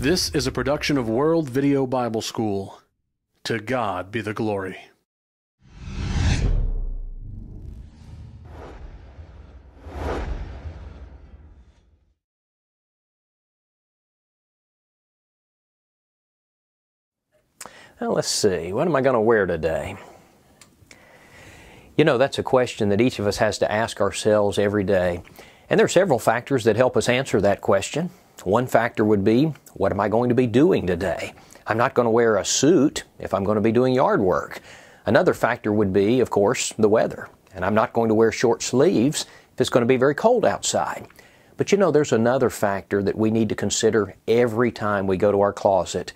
This is a production of World Video Bible School. To God be the glory. Well, let's see. What am I going to wear today? You know, that's a question that each of us has to ask ourselves every day. And there are several factors that help us answer that question. One factor would be, what am I going to be doing today? I'm not going to wear a suit if I'm going to be doing yard work. Another factor would be, of course, the weather. And I'm not going to wear short sleeves if it's going to be very cold outside. But you know, there's another factor that we need to consider every time we go to our closet,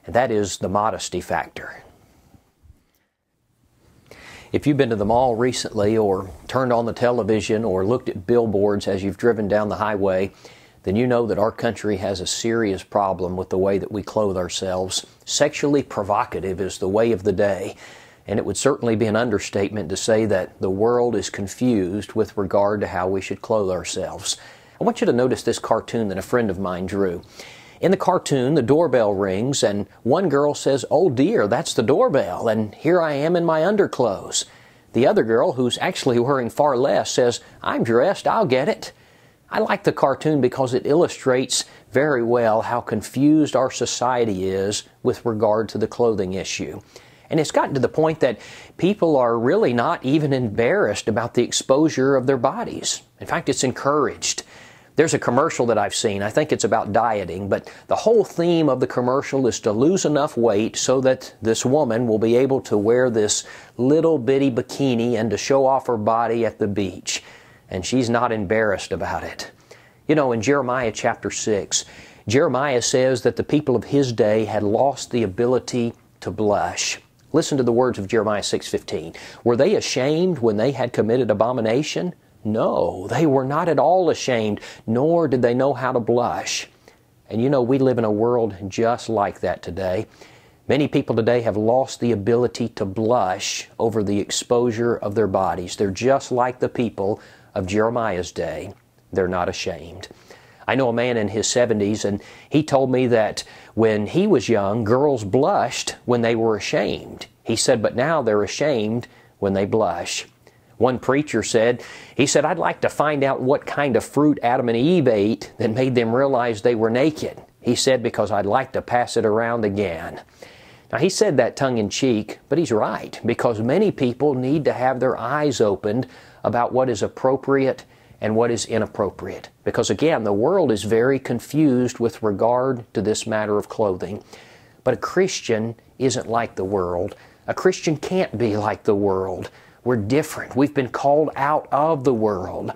and that is the modesty factor. If you've been to the mall recently or turned on the television or looked at billboards as you've driven down the highway, then you know that our country has a serious problem with the way that we clothe ourselves. Sexually provocative is the way of the day, and it would certainly be an understatement to say that the world is confused with regard to how we should clothe ourselves. I want you to notice this cartoon that a friend of mine drew. In the cartoon, the doorbell rings, and one girl says, "Oh dear, that's the doorbell, and here I am in my underclothes." The other girl, who's actually wearing far less, says, "I'm dressed, I'll get it." I like the cartoon because it illustrates very well how confused our society is with regard to the clothing issue. And it's gotten to the point that people are really not even embarrassed about the exposure of their bodies. In fact, it's encouraged. There's a commercial that I've seen, I think it's about dieting, but the whole theme of the commercial is to lose enough weight so that this woman will be able to wear this little bitty bikini and to show off her body at the beach. And she's not embarrassed about it. You know, in Jeremiah chapter 6, Jeremiah says that the people of his day had lost the ability to blush. Listen to the words of Jeremiah 6:15. Were they ashamed when they had committed abomination? No, they were not at all ashamed, nor did they know how to blush. And you know, we live in a world just like that today. Many people today have lost the ability to blush over the exposure of their bodies. They're just like the people of Jeremiah's day. They're not ashamed. I know a man in his 70s, and he told me that when he was young, girls blushed when they were ashamed. He said, but now they're ashamed when they blush. One preacher said, I'd like to find out what kind of fruit Adam and Eve ate that made them realize they were naked. He said, because I'd like to pass it around again. Now, he said that tongue-in-cheek, but he's right, because many people need to have their eyes opened about what is appropriate and what is inappropriate. Because again, the world is very confused with regard to this matter of clothing. But a Christian isn't like the world. A Christian can't be like the world. We're different. We've been called out of the world.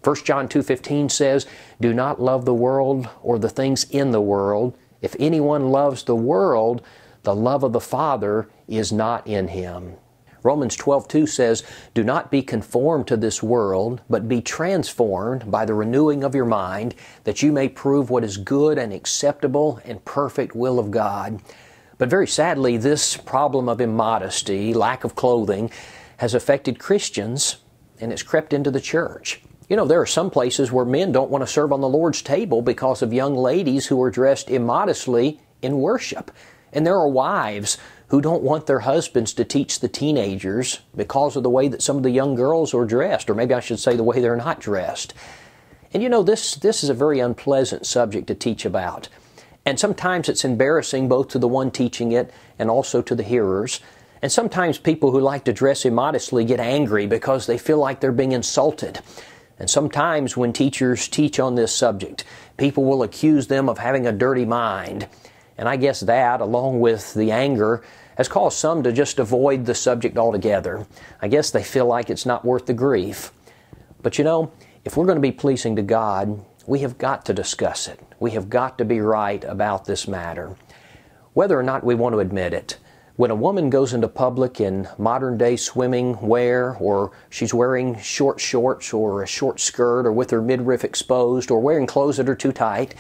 1 John 2:15 says, "Do not love the world or the things in the world. If anyone loves the world, the love of the Father is not in him." Romans 12:2 says, "Do not be conformed to this world, but be transformed by the renewing of your mind, that you may prove what is good and acceptable and perfect will of God." But very sadly, this problem of immodesty, lack of clothing, has affected Christians, and it's crept into the church. You know, there are some places where men don't want to serve on the Lord's table because of young ladies who are dressed immodestly in worship. And there are wives who don't want their husbands to teach the teenagers because of the way that some of the young girls are dressed, or maybe I should say the way they're not dressed. And you know, this is a very unpleasant subject to teach about. And sometimes it's embarrassing both to the one teaching it and also to the hearers. And sometimes people who like to dress immodestly get angry because they feel like they're being insulted. And sometimes when teachers teach on this subject, people will accuse them of having a dirty mind. And I guess that, along with the anger, has caused some to just avoid the subject altogether. I guess they feel like it's not worth the grief. But you know, if we're going to be pleasing to God, we have got to discuss it. We have got to be right about this matter, whether or not we want to admit it. When a woman goes into public in modern-day swimming wear, or she's wearing short shorts or a short skirt or with her midriff exposed or wearing clothes that are too tight,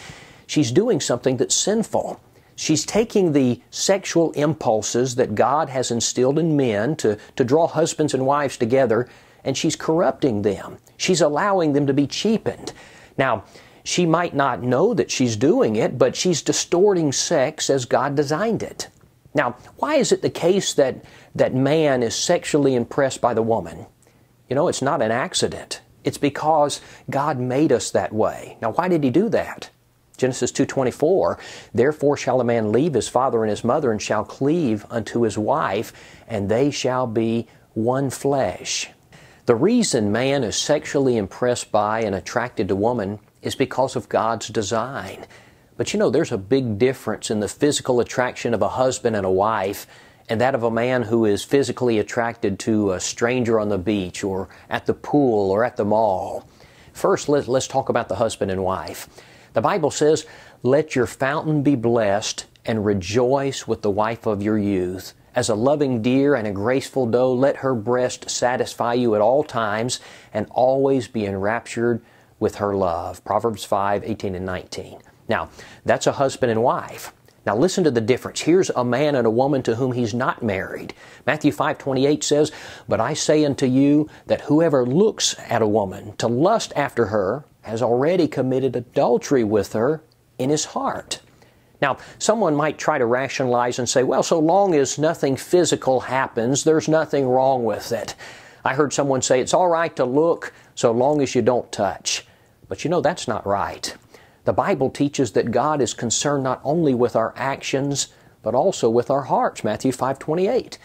she's doing something that's sinful. She's taking the sexual impulses that God has instilled in men to draw husbands and wives together, and she's corrupting them. She's allowing them to be cheapened. Now, she might not know that she's doing it, but she's distorting sex as God designed it. Now, why is it the case that man is sexually impressed by the woman? You know, it's not an accident. It's because God made us that way. Now, why did He do that? Genesis 2:24, therefore shall a man leave his father and his mother, and shall cleave unto his wife, and they shall be one flesh. The reason man is sexually impressed by and attracted to woman is because of God's design. But you know, there's a big difference in the physical attraction of a husband and a wife and that of a man who is physically attracted to a stranger on the beach or at the pool or at the mall. First, let's talk about the husband and wife. The Bible says, let your fountain be blessed and rejoice with the wife of your youth. As a loving deer and a graceful doe, let her breast satisfy you at all times and always be enraptured with her love. Proverbs 5:18 and 19. Now, that's a husband and wife. Now listen to the difference. Here's a man and a woman to whom he's not married. Matthew 5:28 says, but I say unto you that whoever looks at a woman to lust after her has already committed adultery with her in his heart. Now, someone might try to rationalize and say, well, so long as nothing physical happens, there's nothing wrong with it. I heard someone say it's all right to look so long as you don't touch. But you know, that's not right. The Bible teaches that God is concerned not only with our actions, but also with our hearts, Matthew 5:28.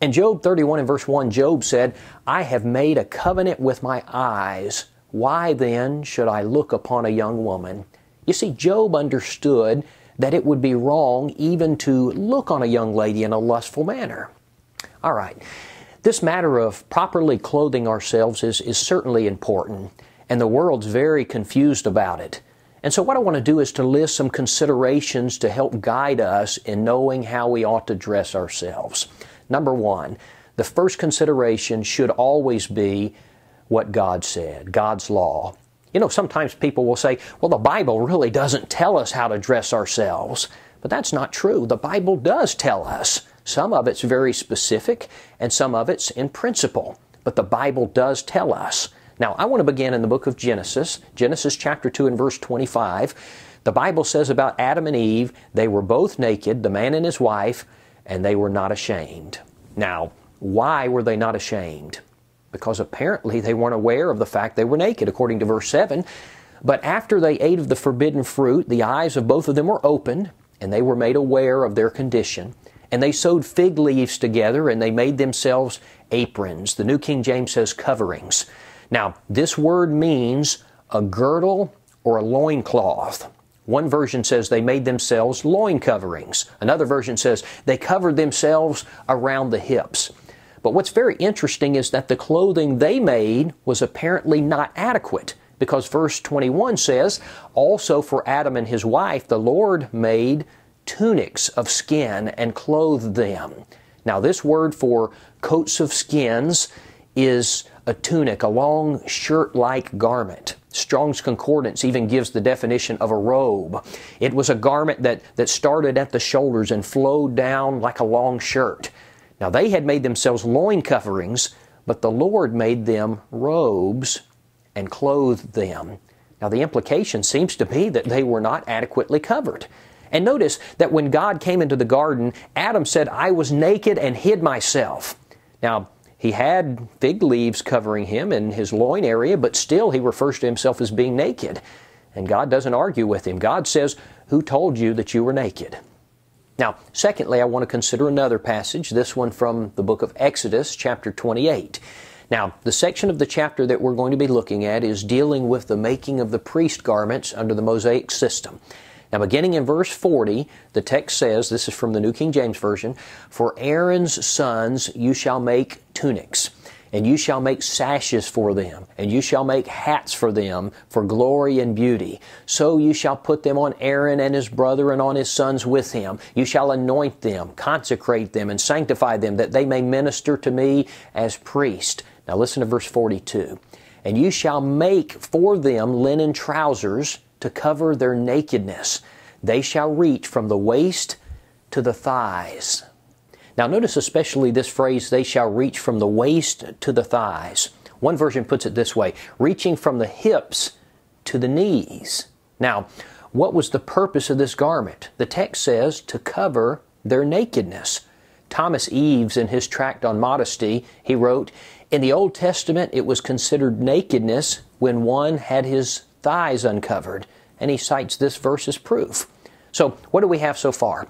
In Job 31 and verse 1, Job said, I have made a covenant with my eyes. Why then should I look upon a young woman? You see, Job understood that it would be wrong even to look on a young lady in a lustful manner. All right, this matter of properly clothing ourselves is certainly important, and the world's very confused about it. And so what I want to do is to list some considerations to help guide us in knowing how we ought to dress ourselves. Number one, the first consideration should always be what God said, God's law. You know, sometimes people will say, well, the Bible really doesn't tell us how to dress ourselves. But that's not true. The Bible does tell us. Some of it's very specific, and some of it's in principle. But the Bible does tell us. Now, I want to begin in the book of Genesis, Genesis chapter 2 and verse 25. The Bible says about Adam and Eve, they were both naked, the man and his wife, and they were not ashamed. Now, why were they not ashamed? Because apparently they weren't aware of the fact they were naked, according to verse 7. But after they ate of the forbidden fruit, the eyes of both of them were opened, and they were made aware of their condition. And they sewed fig leaves together, and they made themselves aprons. The New King James says coverings. Now, this word means a girdle or a loincloth. One version says they made themselves loin coverings. Another version says they covered themselves around the hips. But what's very interesting is that the clothing they made was apparently not adequate, because verse 21 says, also for Adam and his wife, the Lord made tunics of skin and clothed them. Now, this word for coats of skins is a tunic, a long shirt-like garment. Strong's Concordance even gives the definition of a robe. It was a garment that started at the shoulders and flowed down like a long shirt. Now, they had made themselves loin coverings, but the Lord made them robes and clothed them. Now, the implication seems to be that they were not adequately covered. And notice that when God came into the garden, Adam said, I was naked and hid myself. Now, he had fig leaves covering him in his loin area, but still he refers to himself as being naked. And God doesn't argue with him. God says, who told you that you were naked? Now, secondly, I want to consider another passage, this one from the book of Exodus, chapter 28. Now, the section of the chapter that we're going to be looking at is dealing with the making of the priest garments under the Mosaic system. Now, beginning in verse 40, the text says, this is from the New King James Version, for Aaron's sons you shall make tunics, and you shall make sashes for them, and you shall make hats for them for glory and beauty. So you shall put them on Aaron and his brother and on his sons with him. You shall anoint them, consecrate them, and sanctify them, that they may minister to me as priests. Now listen to verse 42. And you shall make for them linen trousers to cover their nakedness. They shall reach from the waist to the thighs. Now notice especially this phrase, they shall reach from the waist to the thighs. One version puts it this way, reaching from the hips to the knees. Now, what was the purpose of this garment? The text says to cover their nakedness. Thomas Eves, in his tract on modesty, he wrote, "In the Old Testament it was considered nakedness when one had his thighs uncovered." And he cites this verse as proof. So, what do we have so far?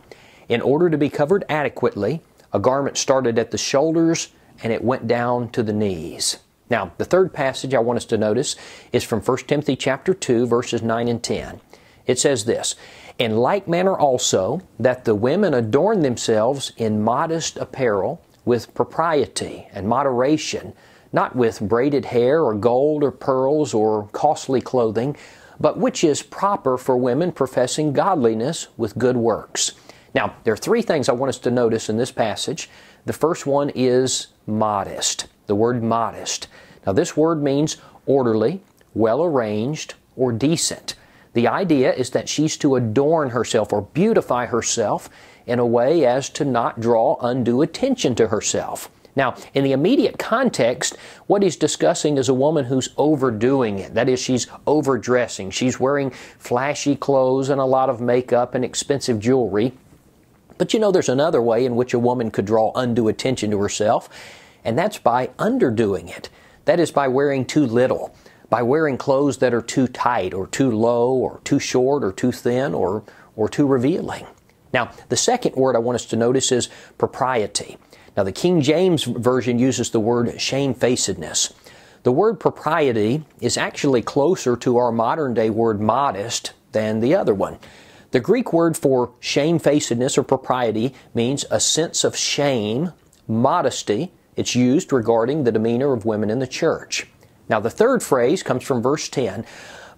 In order to be covered adequately, a garment started at the shoulders and it went down to the knees. Now, the third passage I want us to notice is from 1 Timothy chapter 2, verses 9 and 10. It says this, "In like manner also, that the women adorn themselves in modest apparel, with propriety and moderation, not with braided hair or gold or pearls or costly clothing, but which is proper for women professing godliness with good works." Now, there are three things I want us to notice in this passage. The first one is modest, the word modest. Now, this word means orderly, well-arranged, or decent. The idea is that she's to adorn herself or beautify herself in a way as to not draw undue attention to herself. Now, in the immediate context, what he's discussing is a woman who's overdoing it. That is, she's overdressing. She's wearing flashy clothes and a lot of makeup and expensive jewelry. But you know, there's another way in which a woman could draw undue attention to herself, and that's by underdoing it. That is by wearing too little, by wearing clothes that are too tight or too low or too short or too thin or too revealing. Now, the second word I want us to notice is propriety. Now, the King James Version uses the word shamefacedness. The word propriety is actually closer to our modern day word modest than the other one. The Greek word for shamefacedness or propriety means a sense of shame, modesty. It's used regarding the demeanor of women in the church. Now, the third phrase comes from verse 10,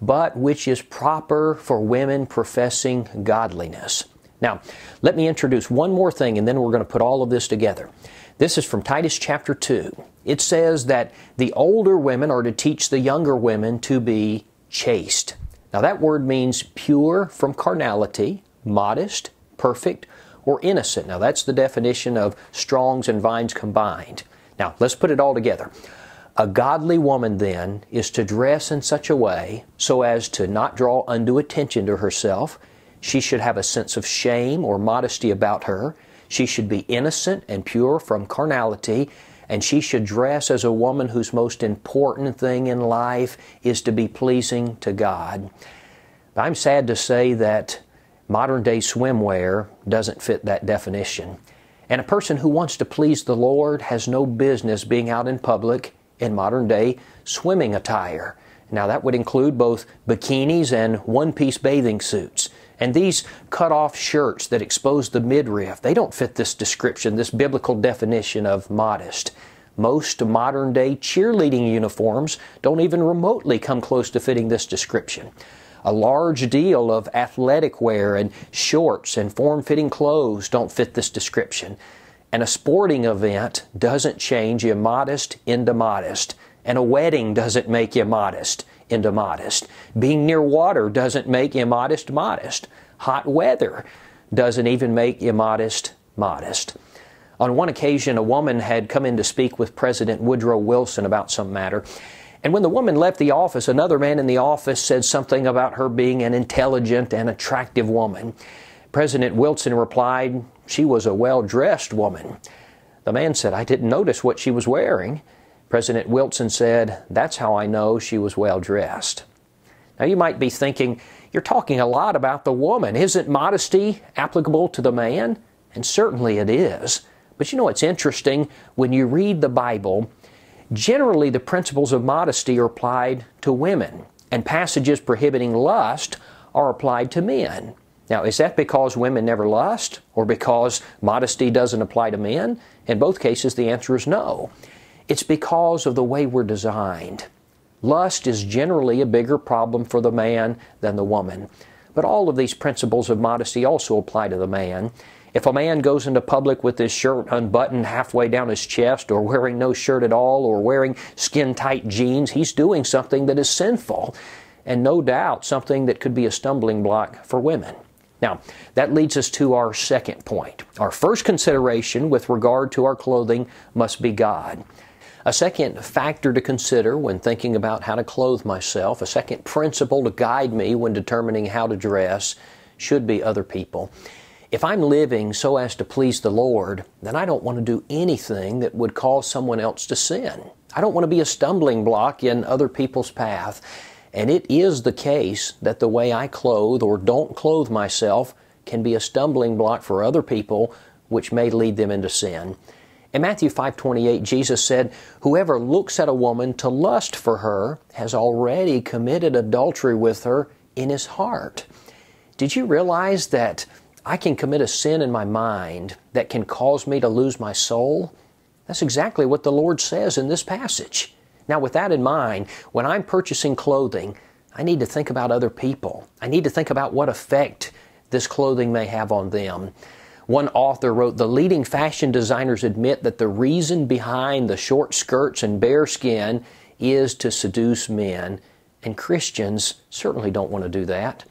"but which is proper for women professing godliness." Now, let me introduce one more thing, and then we're going to put all of this together. This is from Titus chapter 2. It says that the older women are to teach the younger women to be chaste. Now, that word means pure from carnality, modest, perfect, or innocent. Now, that's the definition of Strong's and Vine's combined. Now, let's put it all together. A godly woman, then, is to dress in such a way so as to not draw undue attention to herself. She should have a sense of shame or modesty about her. She should be innocent and pure from carnality, and she should dress as a woman whose most important thing in life is to be pleasing to God. But I'm sad to say that modern-day swimwear doesn't fit that definition. And a person who wants to please the Lord has no business being out in public in modern-day swimming attire. Now, that would include both bikinis and one-piece bathing suits. And these cut-off shirts that expose the midriff, they don't fit this description, this biblical definition of modest. Most modern-day cheerleading uniforms don't even remotely come close to fitting this description. A large deal of athletic wear and shorts and form-fitting clothes don't fit this description. And a sporting event doesn't change you modest into modest. And a wedding doesn't make you modest into modest. Being near water doesn't make immodest modest. Hot weather doesn't even make immodest modest. On one occasion, a woman had come in to speak with President Woodrow Wilson about some matter. And when the woman left the office, another man in the office said something about her being an intelligent and attractive woman. President Wilson replied, "She was a well-dressed woman." The man said, "I didn't notice what she was wearing." President Wilson said, "That's how I know she was well-dressed." Now, you might be thinking, you're talking a lot about the woman. Isn't modesty applicable to the man? And certainly it is. But you know what's interesting? When you read the Bible, generally the principles of modesty are applied to women, and passages prohibiting lust are applied to men. Now, is that because women never lust, or because modesty doesn't apply to men? In both cases, the answer is no. It's because of the way we're designed. Lust is generally a bigger problem for the man than the woman. But all of these principles of modesty also apply to the man. If a man goes into public with his shirt unbuttoned halfway down his chest, or wearing no shirt at all, or wearing skin-tight jeans, he's doing something that is sinful, and no doubt something that could be a stumbling block for women. Now, that leads us to our second point. Our first consideration with regard to our clothing must be God. A second factor to consider when thinking about how to clothe myself, a second principle to guide me when determining how to dress, should be other people. If I'm living so as to please the Lord, then I don't want to do anything that would cause someone else to sin. I don't want to be a stumbling block in other people's path. And it is the case that the way I clothe or don't clothe myself can be a stumbling block for other people, which may lead them into sin. In Matthew 5:28, Jesus said, "Whoever looks at a woman to lust for her has already committed adultery with her in his heart." Did you realize that I can commit a sin in my mind that can cause me to lose my soul? That's exactly what the Lord says in this passage. Now, with that in mind, when I'm purchasing clothing, I need to think about other people. I need to think about what effect this clothing may have on them. One author wrote, "The leading fashion designers admit that the reason behind the short skirts and bare skin is to seduce men, and Christians certainly don't want to do that."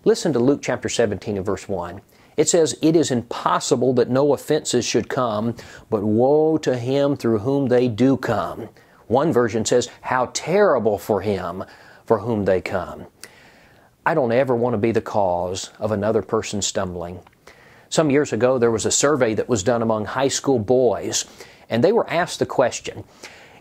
Listen to Luke chapter 17 and verse 1. It says, "It is impossible that no offenses should come, but woe to him through whom they do come." One version says, "How terrible for him for whom they come." I don't ever want to be the cause of another person stumbling. Some years ago, there was a survey that was done among high school boys, and they were asked the question,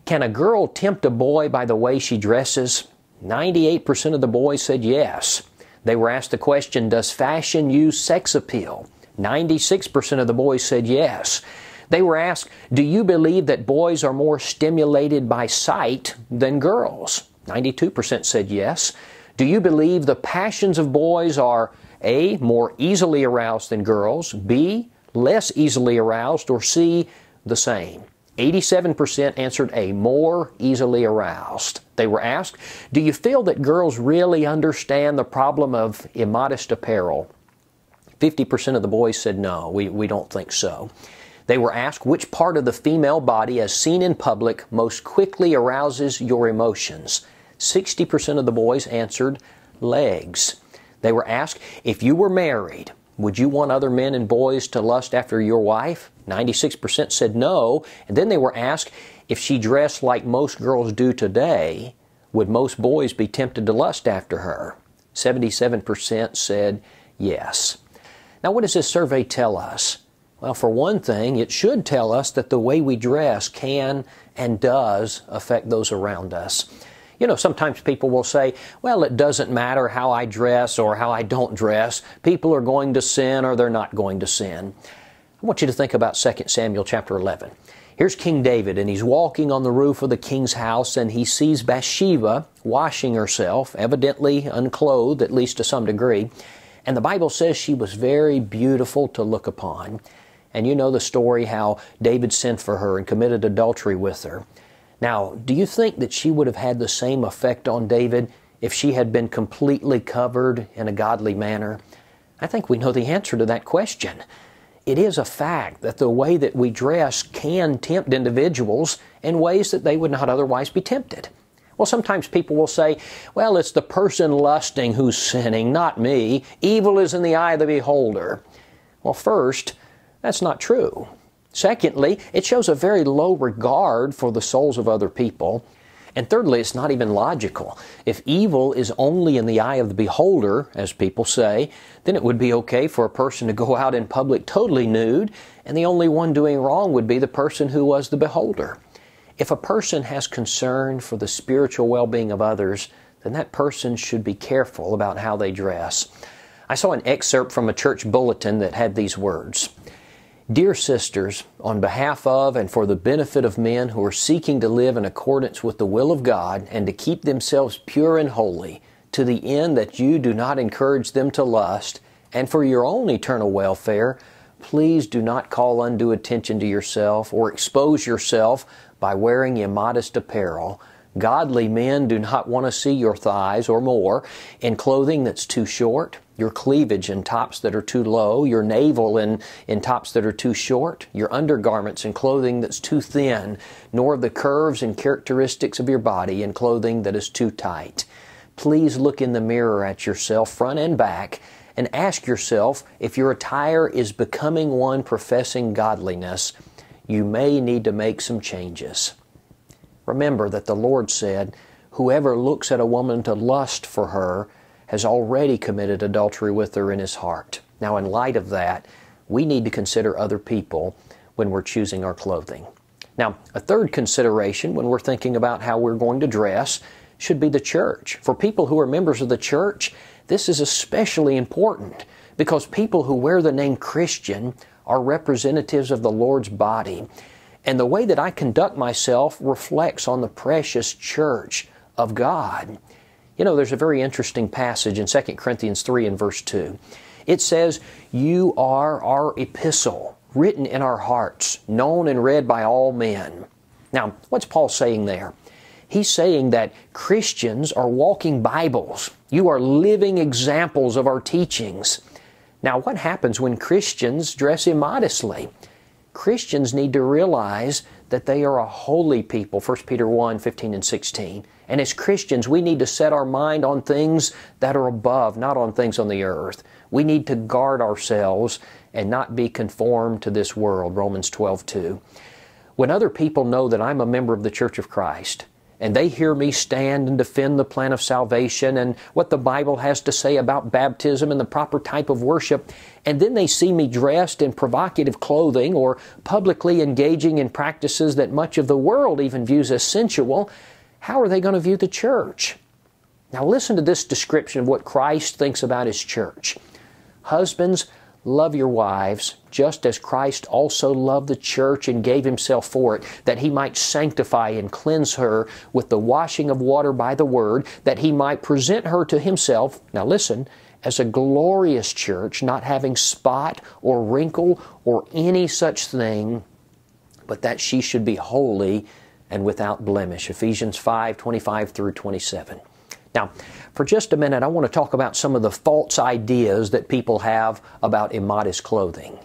"Can a girl tempt a boy by the way she dresses?" 98% of the boys said yes. They were asked the question, "Does fashion use sex appeal?" 96% of the boys said yes. They were asked, "Do you believe that boys are more stimulated by sight than girls?" 92% said yes. "Do you believe the passions of boys are A, more easily aroused than girls, B, less easily aroused, or C, the same?" 87% answered A, more easily aroused. They were asked, "Do you feel that girls really understand the problem of immodest apparel?" 50% of the boys said no, we don't think so. They were asked, "Which part of the female body as seen in public most quickly arouses your emotions?" 60% of the boys answered legs. They were asked, "If you were married, would you want other men and boys to lust after your wife?" 96% said no. And then they were asked, "If she dressed like most girls do today, would most boys be tempted to lust after her?" 77% said yes. Now, what does this survey tell us? Well, for one thing, it should tell us that the way we dress can and does affect those around us. You know, sometimes people will say, "Well, it doesn't matter how I dress or how I don't dress. People are going to sin or they're not going to sin." I want you to think about 2 Samuel chapter 11. Here's King David, and he's walking on the roof of the king's house, and he sees Bathsheba washing herself, evidently unclothed, at least to some degree. And the Bible says she was very beautiful to look upon. And you know the story how David sent for her and committed adultery with her. Now, do you think that she would have had the same effect on David if she had been completely covered in a godly manner? I think we know the answer to that question. It is a fact that the way that we dress can tempt individuals in ways that they would not otherwise be tempted. Well, sometimes people will say, "Well, it's the person lusting who's sinning, not me. Evil is in the eye of the beholder." Well, first, that's not true. Secondly, it shows a very low regard for the souls of other people. And thirdly, it's not even logical. If evil is only in the eye of the beholder, as people say, then it would be okay for a person to go out in public totally nude, and the only one doing wrong would be the person who was the beholder. If a person has concern for the spiritual well-being of others, then that person should be careful about how they dress. I saw an excerpt from a church bulletin that had these words: "Dear sisters, on behalf of and for the benefit of men who are seeking to live in accordance with the will of God and to keep themselves pure and holy, to the end that you do not encourage them to lust, and for your own eternal welfare, please do not call undue attention to yourself or expose yourself by wearing immodest apparel. Godly men do not want to see your thighs or more in clothing that's too short, your cleavage in tops that are too low, your navel in tops that are too short, your undergarments in clothing that's too thin, nor the curves and characteristics of your body in clothing that is too tight. Please look in the mirror at yourself, front and back, and ask yourself if your attire is becoming one professing godliness. You may need to make some changes." Remember that the Lord said, "Whoever looks at a woman to lust for her has already committed adultery with her in his heart." Now, in light of that, we need to consider other people when we're choosing our clothing. Now, a third consideration when we're thinking about how we're going to dress should be the church. For people who are members of the church, this is especially important because people who wear the name Christian are representatives of the Lord's body. And the way that I conduct myself reflects on the precious church of God. You know, there's a very interesting passage in 2 Corinthians 3 and verse 2. It says, "You are our epistle, written in our hearts, known and read by all men." Now, what's Paul saying there? He's saying that Christians are walking Bibles. You are living examples of our teachings. Now, what happens when Christians dress immodestly? Christians need to realize that they are a holy people, 1 Peter 1, 15 and 16. And as Christians, we need to set our mind on things that are above, not on things on the earth. We need to guard ourselves and not be conformed to this world, Romans 12:2. When other people know that I'm a member of the Church of Christ, and they hear me stand and defend the plan of salvation and what the Bible has to say about baptism and the proper type of worship, and then they see me dressed in provocative clothing or publicly engaging in practices that much of the world even views as sensual, how are they going to view the church? Now listen to this description of what Christ thinks about His church. "Husbands, love your wives, just as Christ also loved the church and gave Himself for it, that He might sanctify and cleanse her with the washing of water by the Word, that He might present her to Himself," now listen, "as a glorious church, not having spot or wrinkle or any such thing, but that she should be holy and without blemish." Ephesians 5:25 through 27. Now, for just a minute, I want to talk about some of the false ideas that people have about immodest clothing.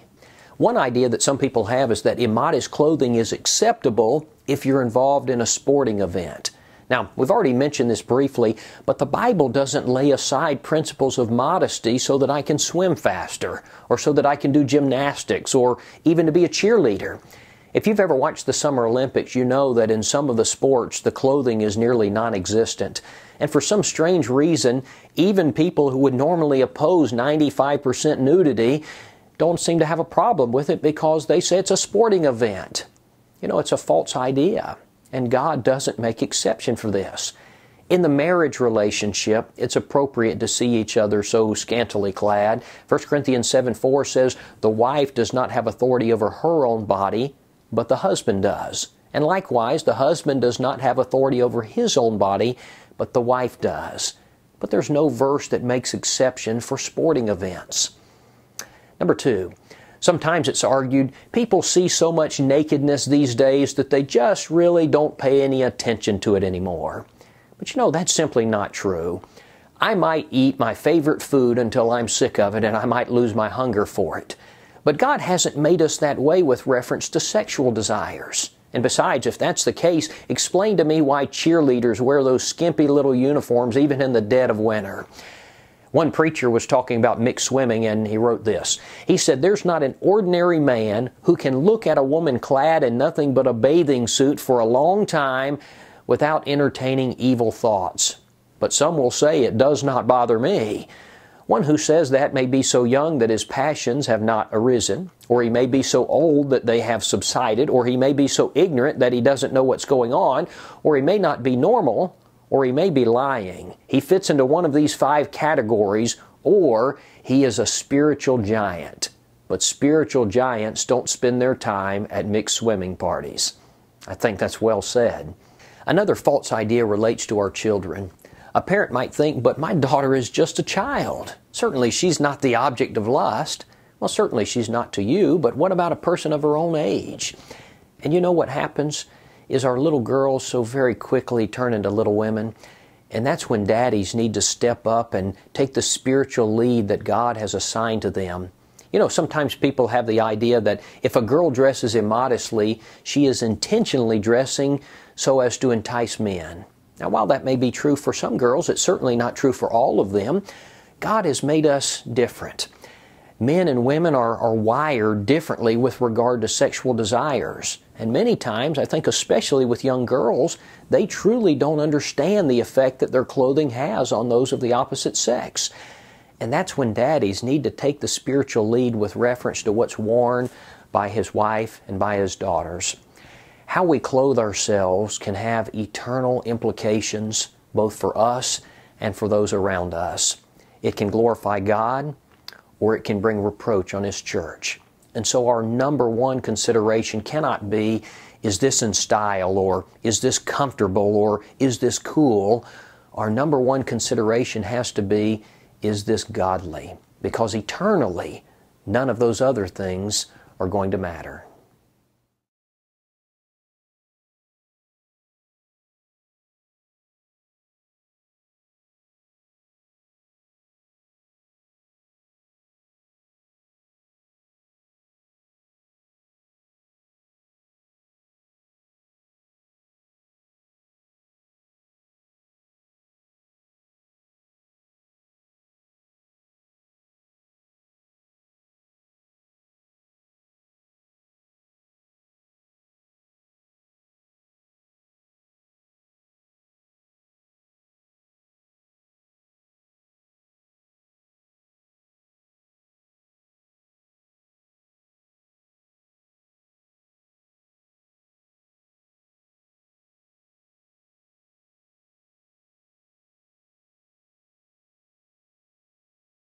One idea that some people have is that immodest clothing is acceptable if you're involved in a sporting event. Now, we've already mentioned this briefly, but the Bible doesn't lay aside principles of modesty so that I can swim faster, or so that I can do gymnastics, or even to be a cheerleader. If you've ever watched the Summer Olympics, you know that in some of the sports, the clothing is nearly non-existent. And for some strange reason, even people who would normally oppose 95% nudity don't seem to have a problem with it because they say it's a sporting event. You know, it's a false idea, and God doesn't make exception for this. In the marriage relationship, it's appropriate to see each other so scantily clad. 1 Corinthians 7:4 says, "The wife does not have authority over her own body, but the husband does. And likewise, the husband does not have authority over his own body, but the wife does." But there's no verse that makes exception for sporting events. Number two, sometimes it's argued people see so much nakedness these days that they just really don't pay any attention to it anymore. But you know, that's simply not true. I might eat my favorite food until I'm sick of it, and I might lose my hunger for it. But God hasn't made us that way with reference to sexual desires. And besides, if that's the case, explain to me why cheerleaders wear those skimpy little uniforms even in the dead of winter. One preacher was talking about mixed swimming, and he wrote this. He said, "There's not an ordinary man who can look at a woman clad in nothing but a bathing suit for a long time without entertaining evil thoughts. But some will say it does not bother me." One who says that may be so young that his passions have not arisen, or he may be so old that they have subsided, or he may be so ignorant that he doesn't know what's going on, or he may not be normal, or he may be lying. He fits into one of these 5 categories, or he is a spiritual giant. But spiritual giants don't spend their time at mixed swimming parties. I think that's well said. Another false idea relates to our children. A parent might think, "But my daughter is just a child. Certainly she's not the object of lust." Well, certainly she's not to you, but what about a person of her own age? And you know what happens is our little girls so very quickly turn into little women, and that's when daddies need to step up and take the spiritual lead that God has assigned to them. You know, sometimes people have the idea that if a girl dresses immodestly, she is intentionally dressing so as to entice men. Now, while that may be true for some girls, it's certainly not true for all of them. God has made us different. Men and women are wired differently with regard to sexual desires. And many times, I think especially with young girls, they truly don't understand the effect that their clothing has on those of the opposite sex. And that's when daddies need to take the spiritual lead with reference to what's worn by his wife and by his daughters. How we clothe ourselves can have eternal implications both for us and for those around us. It can glorify God, or it can bring reproach on His church. And so our number one consideration cannot be, is this in style, or is this comfortable, or is this cool? Our number one consideration has to be, is this godly? Because eternally, none of those other things are going to matter.